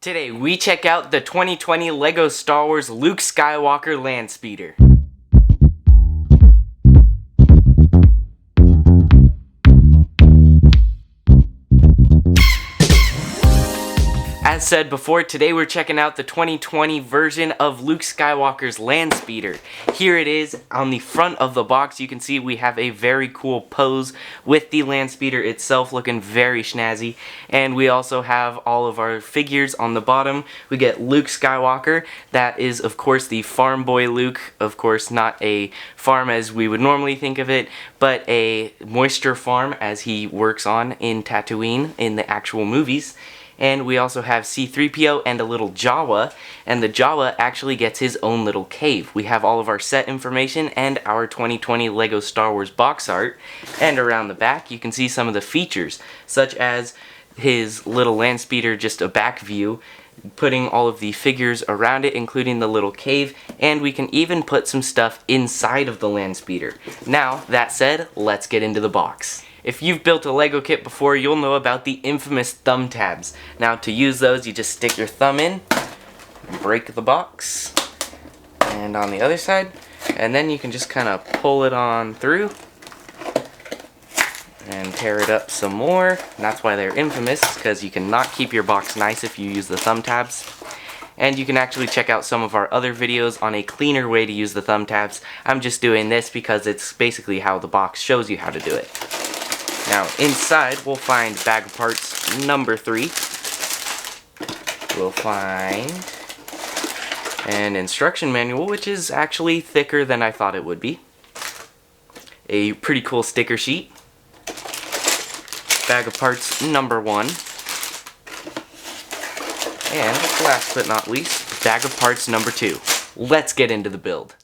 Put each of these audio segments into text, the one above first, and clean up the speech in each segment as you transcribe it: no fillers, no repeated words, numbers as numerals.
Today we check out the 2020 Lego Star Wars Luke Skywalker Landspeeder. As said before, today we're checking out the 2020 version of Luke Skywalker's Landspeeder. Here it is on the front of the box. You can see we have a very cool pose with the Landspeeder itself looking very snazzy. And we also have all of our figures on the bottom. We get Luke Skywalker. That is, of course, the farm boy Luke. Of course, not a farm as we would normally think of it, but a moisture farm as he works on in Tatooine in the actual movies. And we also have C-3PO and a little Jawa, and the Jawa actually gets his own little cave. We have all of our set information and our 2020 Lego Star Wars box art, and around the back you can see some of the features, such as his little Landspeeder, just a back view, putting all of the figures around it, including the little cave, and we can even put some stuff inside of the Landspeeder. Now, that said, let's get into the box. If you've built a Lego kit before, you'll know about the infamous thumb tabs. Now, to use those, you just stick your thumb in, break the box, and on the other side, and then you can just kind of pull it on through and tear it up some more. And that's why they're infamous, because you cannot keep your box nice if you use the thumb tabs. And you can actually check out some of our other videos on a cleaner way to use the thumb tabs. I'm just doing this because it's basically how the box shows you how to do it. Now, inside, we'll find bag of parts number 3. We'll find an instruction manual, which is actually thicker than I thought it would be. A pretty cool sticker sheet. Bag of parts number 1. And last but not least, bag of parts number 2. Let's get into the build.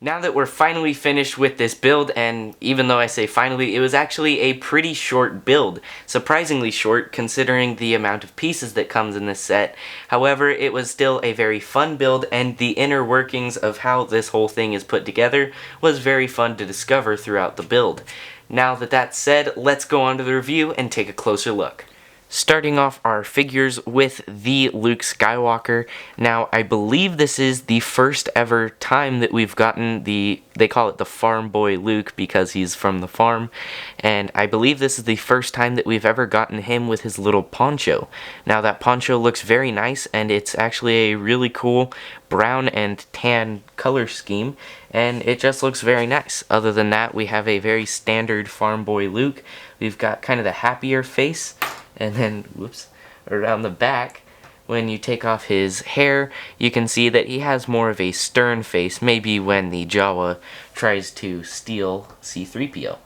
Now that we're finally finished with this build, and even though I say finally, it was actually a pretty short build. Surprisingly short considering the amount of pieces that comes in this set. However, it was still a very fun build, and the inner workings of how this whole thing is put together was very fun to discover throughout the build. Now that that's said, let's go on to the review and take a closer look. Starting off our figures with the Luke Skywalker. Now, I believe this is the first ever time that we've gotten they call it the farm boy Luke because he's from the farm, and I believe this is the first time that we've ever gotten him with his little poncho. Now, that poncho looks very nice, and it's actually a really cool brown and tan color scheme, and it just looks very nice. Other than that, we have a very standard farm boy Luke. We've got kind of the happier face. And then, whoops, around the back, when you take off his hair, you can see that he has more of a stern face, maybe when the Jawa tries to steal C-3PO.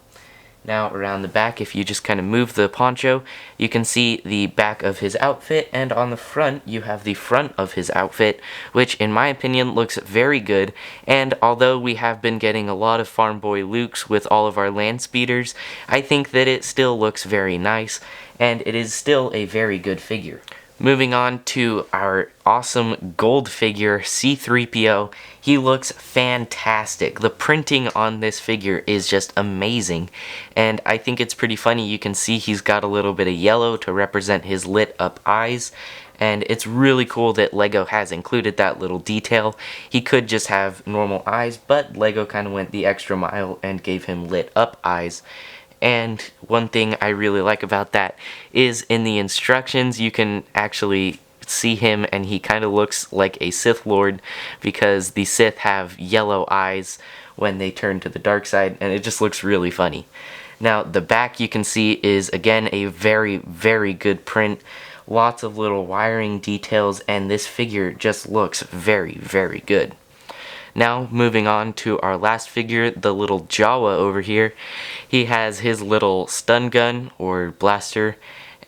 Now, around the back, if you just kind of move the poncho, you can see the back of his outfit, and on the front, you have the front of his outfit, which, in my opinion, looks very good. And although we have been getting a lot of Farm Boy Lukes with all of our Landspeeders, I think that it still looks very nice, and it is still a very good figure. Moving on to our awesome gold figure, C-3PO. He looks fantastic. The printing on this figure is just amazing. And I think it's pretty funny. You can see he's got a little bit of yellow to represent his lit up eyes. And it's really cool that Lego has included that little detail. He could just have normal eyes, but Lego kind of went the extra mile and gave him lit up eyes. And one thing I really like about that is in the instructions you can actually see him, and he kind of looks like a Sith Lord because the Sith have yellow eyes when they turn to the dark side, and it just looks really funny. Now, the back you can see is again a very, very good print. Lots of little wiring details, and this figure just looks very, very good. Now, moving on to our last figure, the little Jawa over here. He has his little stun gun, or blaster,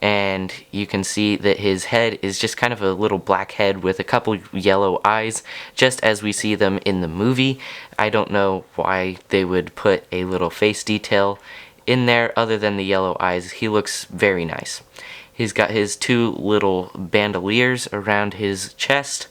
and you can see that his head is just kind of a little black head with a couple yellow eyes, just as we see them in the movie. I don't know why they would put a little face detail in there, other than the yellow eyes, he looks very nice. He's got his two little bandoliers around his chest,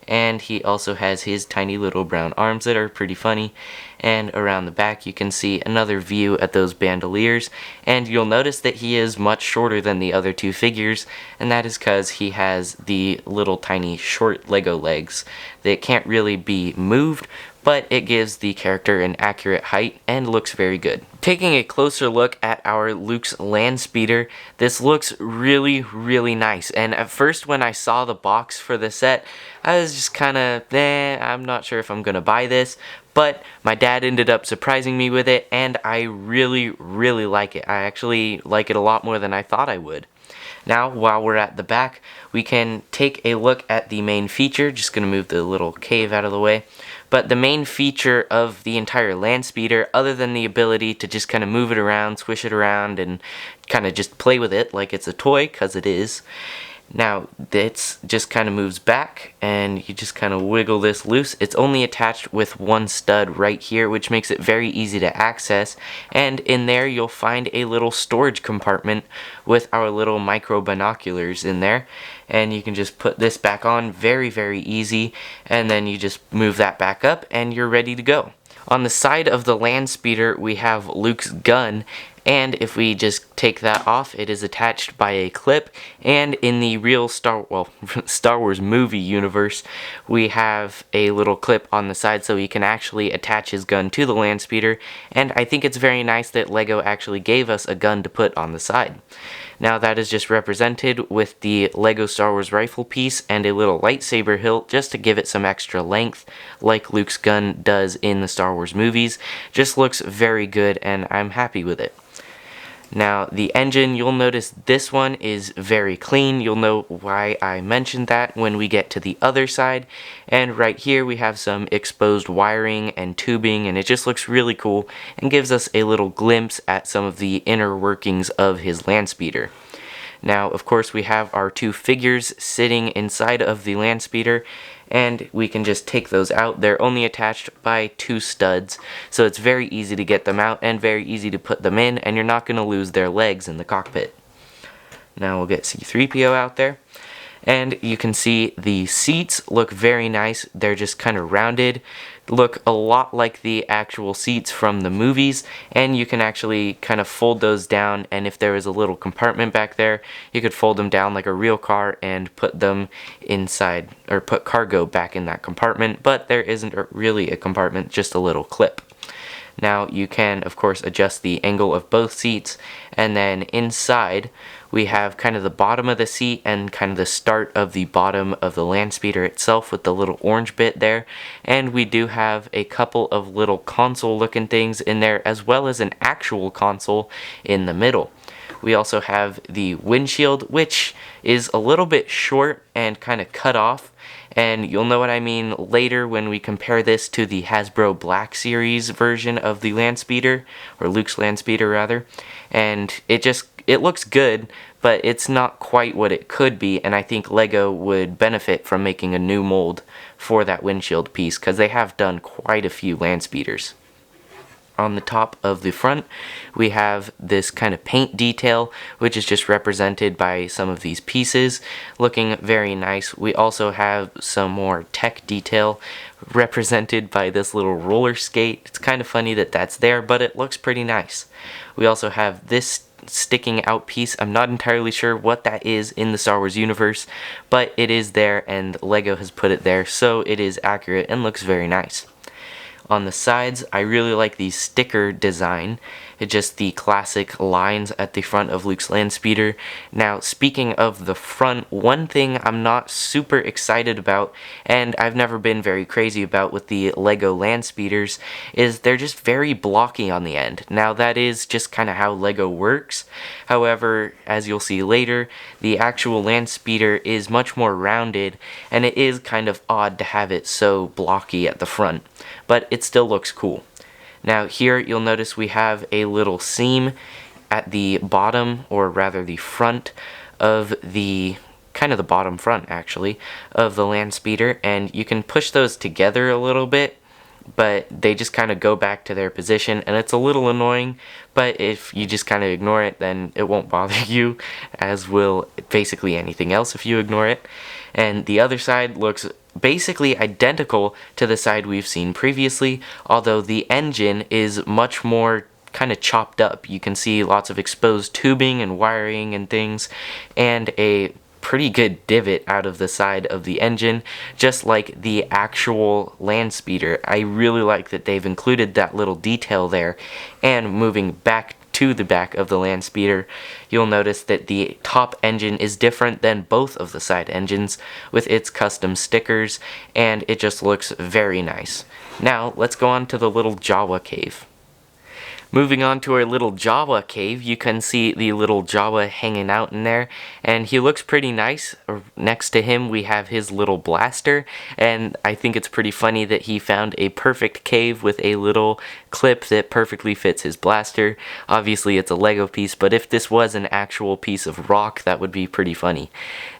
and he also has his tiny little brown arms that are pretty funny. And around the back you can see another view at those bandoliers, and you'll notice that he is much shorter than the other two figures, and that is because he has the little tiny short Lego legs that can't really be moved, but it gives the character an accurate height and looks very good. Taking a closer look at our Luke's Landspeeder, this looks really, really nice. And at first when I saw the box for the set, I was just kind of, I'm not sure if I'm going to buy this. But my dad ended up surprising me with it, and I really, really like it. I actually like it a lot more than I thought I would. Now, while we're at the back, we can take a look at the main feature. Just going to move the little cave out of the way. But the main feature of the entire Landspeeder, other than the ability to just kind of move it around, swish it around, and kind of just play with it like it's a toy, because it is. Now, it just kind of moves back, and you just kind of wiggle this loose. It's only attached with one stud right here, which makes it very easy to access. And in there, you'll find a little storage compartment with our little micro binoculars in there. And you can just put this back on very, very easy. And then you just move that back up, and you're ready to go. On the side of the Landspeeder, we have Luke's gun. And if we just take that off, it is attached by a clip. And in the real Star Wars movie universe, we have a little clip on the side so he can actually attach his gun to the Landspeeder. And I think it's very nice that Lego actually gave us a gun to put on the side. Now that is just represented with the Lego Star Wars rifle piece and a little lightsaber hilt just to give it some extra length like Luke's gun does in the Star Wars movies. Just looks very good, and I'm happy with it. Now the engine, you'll notice this one is very clean. You'll know why I mentioned that when we get to the other side. And right here we have some exposed wiring and tubing, and it just looks really cool and gives us a little glimpse at some of the inner workings of his Landspeeder. Now, of course, we have our two figures sitting inside of the Landspeeder, and we can just take those out. They're only attached by two studs, so it's very easy to get them out and very easy to put them in, and you're not going to lose their legs in the cockpit. Now we'll get C-3PO out there. And you can see the seats look very nice. They're just kind of rounded, look a lot like the actual seats from the movies, and you can actually kind of fold those down, and if there was a little compartment back there, you could fold them down like a real car and put them inside, or put cargo back in that compartment, but there isn't really a compartment, just a little clip. Now you can, of course, adjust the angle of both seats, and then inside we have kind of the bottom of the seat and kind of the start of the bottom of the Landspeeder itself with the little orange bit there. And we do have a couple of little console looking things in there, as well as an actual console in the middle. We also have the windshield, which is a little bit short and kind of cut off. And you'll know what I mean later when we compare this to the Hasbro Black Series version of the Landspeeder, or Luke's Landspeeder rather. And it looks good, but it's not quite what it could be, and I think Lego would benefit from making a new mold for that windshield piece, because they have done quite a few Landspeeders. On the top of the front, we have this kind of paint detail, which is just represented by some of these pieces, looking very nice. We also have some more tech detail represented by this little roller skate. It's kind of funny that that's there, but it looks pretty nice. We also have this sticking out piece. I'm not entirely sure what that is in the Star Wars universe, but it is there, and Lego has put it there, so it is accurate and looks very nice. On the sides, I really like the sticker design. It's just the classic lines at the front of Luke's Landspeeder. Now, speaking of the front, one thing I'm not super excited about, and I've never been very crazy about with the Lego Landspeeders, is they're just very blocky on the end. Now, that is just kind of how Lego works. However, as you'll see later, the actual Landspeeder is much more rounded, and it is kind of odd to have it so blocky at the front, but it still looks cool. Now here you'll notice we have a little seam at the bottom, or rather the front of the, kind of the bottom front actually, of the Landspeeder, and you can push those together a little bit, but they just kind of go back to their position, and it's a little annoying, but if you just kind of ignore it, then it won't bother you, as will basically anything else if you ignore it. And the other side looks basically identical to the side we've seen previously, although the engine is much more kind of chopped up. You can see lots of exposed tubing and wiring and things, and a pretty good divot out of the side of the engine, just like the actual Landspeeder. I really like that they've included that little detail there. And moving back to the back of the Landspeeder, you'll notice that the top engine is different than both of the side engines with its custom stickers, and it just looks very nice. Now let's go on to the little Jawa cave. Moving on to our little Jawa cave, you can see the little Jawa hanging out in there, and he looks pretty nice. Next to him we have his little blaster, and I think it's pretty funny that he found a perfect cave with a little clip that perfectly fits his blaster. Obviously it's a Lego piece, but if this was an actual piece of rock, that would be pretty funny.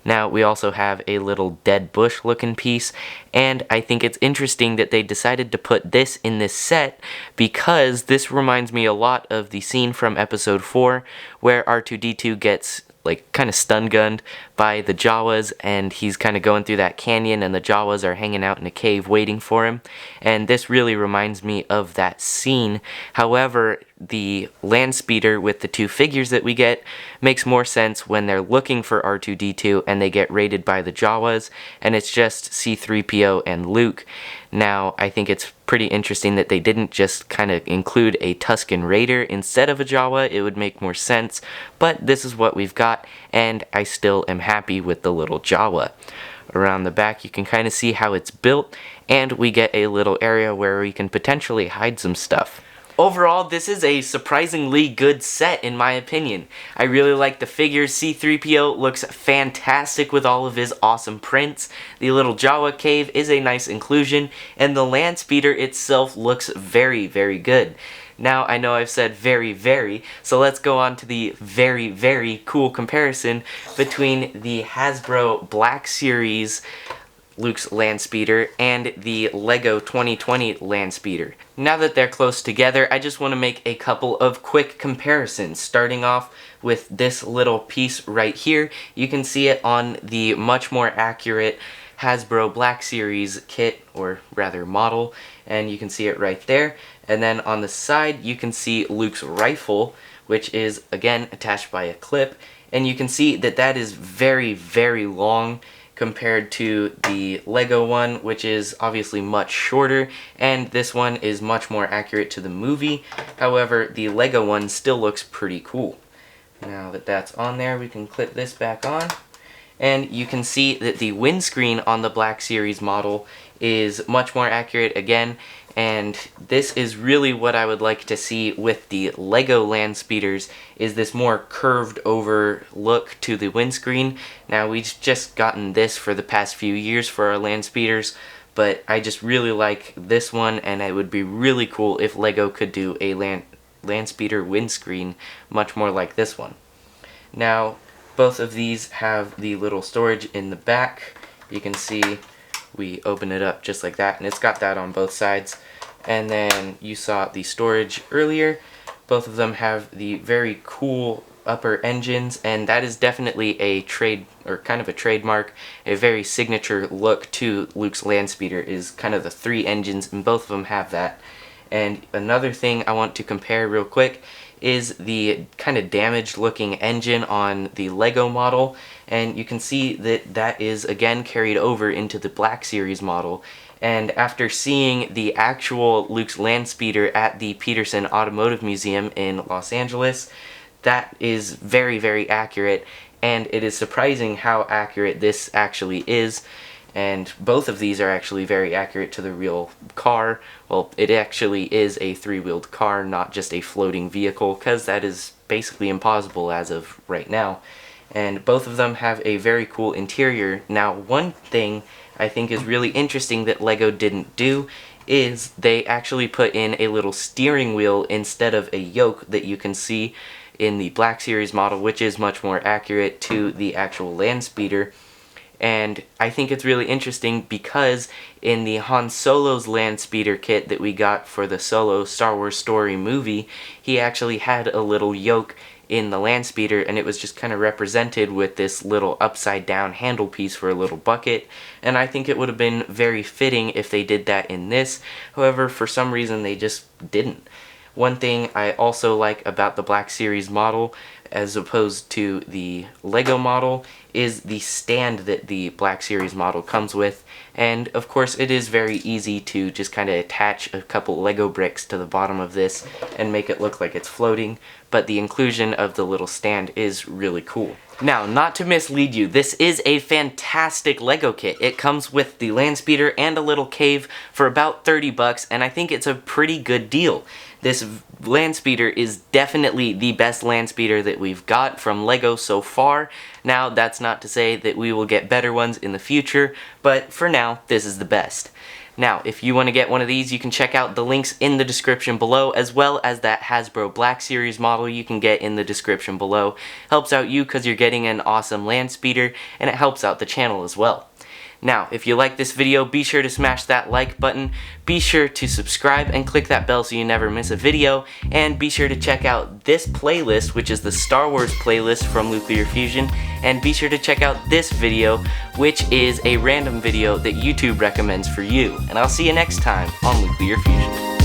Now we also have a little dead bush looking piece, and I think it's interesting that they decided to put this in this set because this reminds me a lot of the scene from episode 4 where R2-D2 gets like kind of stun gunned by the Jawas, and he's kind of going through that canyon and the Jawas are hanging out in a cave waiting for him, and this really reminds me of that scene. However, the Landspeeder with the two figures that we get makes more sense when they're looking for R2-D2 and they get raided by the Jawas, and it's just C-3PO and Luke. Now, I think it's pretty interesting that they didn't just kind of include a Tusken Raider instead of a Jawa. It would make more sense, but this is what we've got, and I still am happy with the little Jawa. Around the back you can kind of see how it's built, and we get a little area where we can potentially hide some stuff. Overall, this is a surprisingly good set in my opinion. I really like the figures. C-3PO looks fantastic with all of his awesome prints. The little Jawa cave is a nice inclusion, and the Landspeeder itself looks very, very good. Now, I know I've said very, very, so let's go on to the very, very cool comparison between the Hasbro Black Series Luke's Landspeeder and the Lego 2020 Landspeeder. Now that they're close together, I just want to make a couple of quick comparisons. Starting off with this little piece right here, you can see it on the much more accurate Hasbro Black Series kit, or rather model, and you can see it right there. And then on the side, you can see Luke's rifle, which is again attached by a clip, and you can see that that is very, very long compared to the Lego one, which is obviously much shorter, and this one is much more accurate to the movie. However, the Lego one still looks pretty cool. Now that that's on there, we can clip this back on, and you can see that the windscreen on the Black Series model is much more accurate again, and this is really what I would like to see with the Lego Landspeeders, is this more curved over look to the windscreen. Now, we've just gotten this for the past few years for our Landspeeders, but I just really like this one, and it would be really cool if Lego could do a Landspeeder windscreen much more like this one. Now, both of these have the little storage in the back. You can see we open it up just like that, and it's got that on both sides. And then you saw the storage earlier. Both of them have the very cool upper engines, and that is definitely a trade, or kind of a trademark, a very signature look to Luke's Landspeeder, is kind of the three engines, and both of them have that. And another thing I want to compare real quick is the kind of damaged looking engine on the Lego model, and you can see that that is again carried over into the Black Series model. And after seeing the actual Luke's Landspeeder at the Peterson Automotive Museum in Los Angeles, that is very, very accurate, and it is surprising how accurate this actually is. And both of these are actually very accurate to the real car. Well, it actually is a three-wheeled car, not just a floating vehicle, because that is basically impossible as of right now. And both of them have a very cool interior. Now, one thing I think is really interesting that Lego didn't do is they actually put in a little steering wheel instead of a yoke that you can see in the Black Series model, which is much more accurate to the actual Landspeeder. And I think it's really interesting because in the Han Solo's Landspeeder kit that we got for the Solo Star Wars Story movie, he actually had a little yoke in the Landspeeder, and it was just kind of represented with this little upside down handle piece for a little bucket, and I think it would have been very fitting if they did that in this. However, for some reason they just didn't. One thing I also like about the Black Series model, as opposed to the Lego model, is the stand that the Black Series model comes with. And of course it is very easy to just kind of attach a couple Lego bricks to the bottom of this and make it look like it's floating, but the inclusion of the little stand is really cool. Now, not to mislead you, this is a fantastic Lego kit. It comes with the Landspeeder and a little cave for about 30 bucks, and I think it's a pretty good deal. This Landspeeder is definitely the best Landspeeder that we've got from Lego so far. Now, that's not to say that we will get better ones in the future, but for now, this is the best. Now, if you want to get one of these, you can check out the links in the description below, as well as that Hasbro Black Series model you can get in the description below. Helps out you because you're getting an awesome Landspeeder, and it helps out the channel as well. Now, if you like this video, be sure to smash that like button, be sure to subscribe and click that bell so you never miss a video, and be sure to check out this playlist, which is the Star Wars playlist from Luclear Fusion, and be sure to check out this video, which is a random video that YouTube recommends for you. And I'll see you next time on Luclear Fusion.